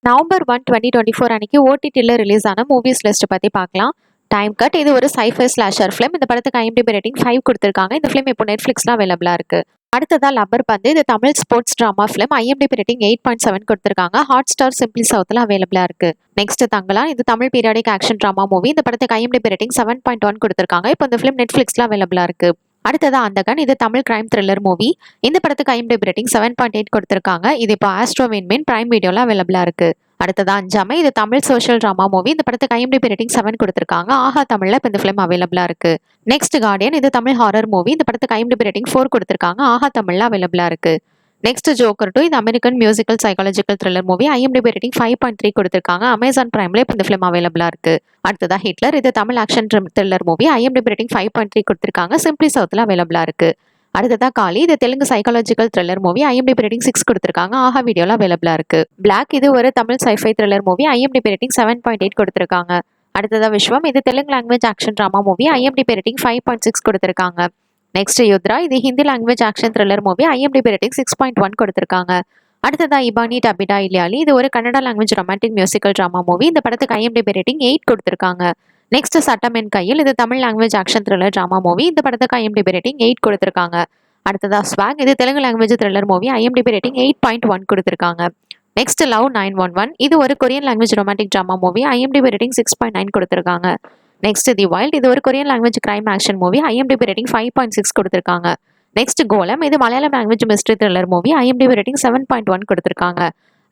November 1, 2024 அன்னைக்கு ஓடிடியில் release ஆன மூவிஸ் லிஸ்ட் பற்றி பார்க்கலாம். Time cut. இது ஒரு சைஃபை ஸ்லாஷர் ஃபிலிம். இந்த படத்துக்கு ஐஎம்டிபி ரேட்டிங் 5 கொடுத்துருக்காங்க. இந்த ஃபிலிம் இப்போ நெட்ஃப்ளிக்ஸ்ல அவைலபிளா இருக்கு. அடுத்ததா லப்பர் பந்து. இது Tamil sports drama film. IMDb rating 8.7 கொடுத்துருக்காங்க. ஹாட் ஸ்டார் சிம்பிளி சவுத்தில் அவைலபிளா இருக்கு. நெக்ஸ்ட் தங்கலாம். இது Tamil periodic action drama movie. இந்த படத்துக்கு ஐஎம்டிபி ரேட்டிங் 7.1 கொடுத்துருக்காங்க. இப்போ இந்த ஃபிலிம் நெட்ஃப்ளிக்ஸ்ல அவைலபிளா இருக்கு. அடுத்ததா அந்தகன். இது தமிழ் கிரைம் த்ரில்லர் மூவி. இந்த படத்துக்கு ஐஎம்டிபி ரேட்டிங் 7.8 கொடுத்துருக்காங்க. இது இப்போ ஆஸ்ட்ரோ வின்மின் பிரைம் வீடியோல அவைலபிளா இருக்கு. அடுத்ததா அஞ்சாமை. இது தமிழ் சோஷியல் டிராமா மூவி. இந்த படத்துக்கு ஐஎம்டிபி ரேட்டிங் 7 கொடுத்துருக்காங்க. ஆஹா தமிழ்ல இப்போ இந்த ஃபிலிம் அவைலபிளா இருக்கு. Next Guardian. இது தமிழ் ஹாரர் மூவி. இந்த படத்துக்கு ஐஎம்டிபி ரேட்டிங் 4 கொடுத்துருக்காங்க. ஆஹா தமிழ்ல அவைலபிளா இருக்கு. Next joker 2. இது American musical psychological thriller movie. IMDb rating 5.3 கொடுத்துருக்காங்க. அமேசான் பிரைம்ல இப்போ இந்த ஃபிலிம் அவைலபிளா இருக்கு. அடுத்ததா ஹிட்லர். இது Tamil action thriller movie. IMDb rating 5.3 கொடுத்துருக்காங்க. சிம்பிளி சவுத்தில் அவைலபிளா இருக்கு. அடுத்ததா காளி. இது Telugu psychological thriller movie. IMDb rating 6 கொடுத்துருக்காங்க. ஆஹா வீடியோல அவைலபிளா இருக்கு. பிளாக். இது ஒரு Tamil sci-fi thriller movie. IMDb rating 7.8 கொடுத்துருக்காங்க. அடுத்ததா விஸ்வம். இது Telugu language action drama movie. IMDb rating 5.6 கொடுத்துருக்காங்க. நெக்ஸ்ட் யுத்ரா. இது Hindi language action thriller movie. IMDb rating 6.1 கொடுத்துருக்காங்க. அடுத்ததா இபானி டபிடா இலியாலி. இது ஒரு Kannada language romantic musical drama movie. இந்த படத்துக்கு ஐஎம்டிபி ரேட்டிங் 8 கொடுத்துருக்காங்க. நெக்ஸ்ட் சட்டம் என் கையில். இது Tamil language action thriller drama movie. இந்த படத்துக்கு ஐஎம்டிபி ரேட்டிங் 8 கொடுத்துருக்காங்க. அடுத்ததா ஸ்வாக். இது Telugu language thriller movie. IMDb rating 8.1 கொடுத்துருக்காங்க. Next love 911. இது ஒரு Korean language romantic drama movie. IMDb rating 6.9 கொடுத்துருக்காங்க. நெக்ஸ்ட் தி வைல்ட். இது ஒரு Korean language crime action movie. IMDb rating 5.6 கொடுத்துருக்காங்க. நெக்ஸ்ட் கோலம். இது Malayalam language mystery thriller movie. IMDb rating 7.1 கொடுத்துருக்காங்க.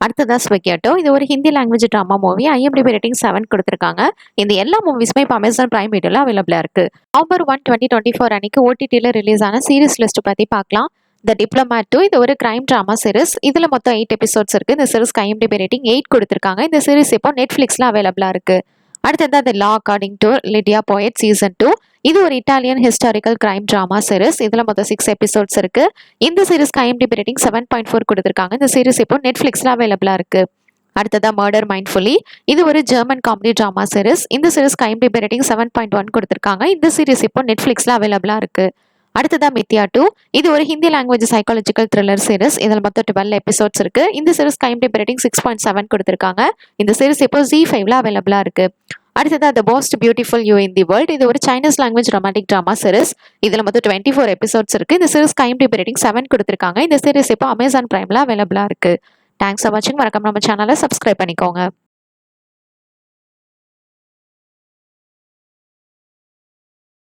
அடுத்ததா ஸ்வெக்கியாட்டோ. இது ஒரு Hindi language drama movie. IMDb rating 7 கொடுத்துருக்காங்க. இந்த எல்லா மூவிஸுமே இப்போ அமேசான் பிரைம் வீடியோல அவைலபிளா இருக்கு. நவம்பர் 1, 2024 அன்னைக்கு ஓடிடியில் ரிலீஸ் ஆன சீரிஸ் லிஸ்ட் பத்தி பார்க்கலாம். த டிப்ளமேட் 2. இது ஒரு கிரைம் ட்ராமா சீரிஸ். இதுல மொத்தம் 8 எபிசோட்ஸ் இருக்கு. இந்த சீரிஸ்க்கு ஐஎம்டிபி ரேட்டிங் 8 கொடுத்துருக்காங்க. இந்த சீரிஸ் இப்போ நெட்ஃபிளிக்ஸ்ல அவைலபிளா இருக்கு. அடுத்தது the law according to Lidia Poet season 2. இது ஒரு Italian historical crime drama series. இதுல மொத்தம் 6 எபிசோட்ஸ் இருக்கு. இந்த சீரிஸ்க்கு ஐஎம்டிபி ரேட்டிங் 7.4 கொடுத்துருக்காங்க. இந்த சீரிஸ் இப்போ நெட்ஃபிளிக்ஸ்ல அவைலபிளா இருக்கு. அடுத்ததா மர்டர் மைண்ட்ஃபுல்லி. இது ஒரு ஜெர்மன் காமெடி டிராமா சீரிஸ். இந்த சீரிஸ்க்கு ஐஎம்டிபி ரேட்டிங் 7.1 கொடுத்துருக்காங்க. இந்த சீரிஸ் இப்போ நெட்ஃபிளிக்ஸ்ல அவைலபிளா இருக்கு. அடுத்ததா மித்யா 2. இது ஒரு Hindi language psychological thriller series. இதில் மொத்தம் 12 எபிசோட்ஸ் இருக்கு. இந்த சீரிஸ்க்கு ஐஎம்டிபி ரேட்டிங் 6.7 கொடுத்துருக்காங்க. இந்த சீரிஸ் இப்போ ZEE5ல அவைலபிளா இருக்கு. அடுத்ததா the most beautiful you in the world. இது ஒரு Chinese language romantic drama series. இதில் மொத்தம் 24 எபிசோட்ஸ் இருக்கு. இந்த சீரிஸ்க்கு ஐஎம்டிபி ரேட்டிங் 7 கொடுத்துருக்காங்க. இந்த சீரிஸ் இப்போ அமேசான் பிரைம்ல அவைலபிளா இருக்கு. தேங்க்ஸ் ஃபார் வாட்சிங். மறக்காம நம்ம சேனலை சப்ஸ்கிரைப் பண்ணிக்கோங்க.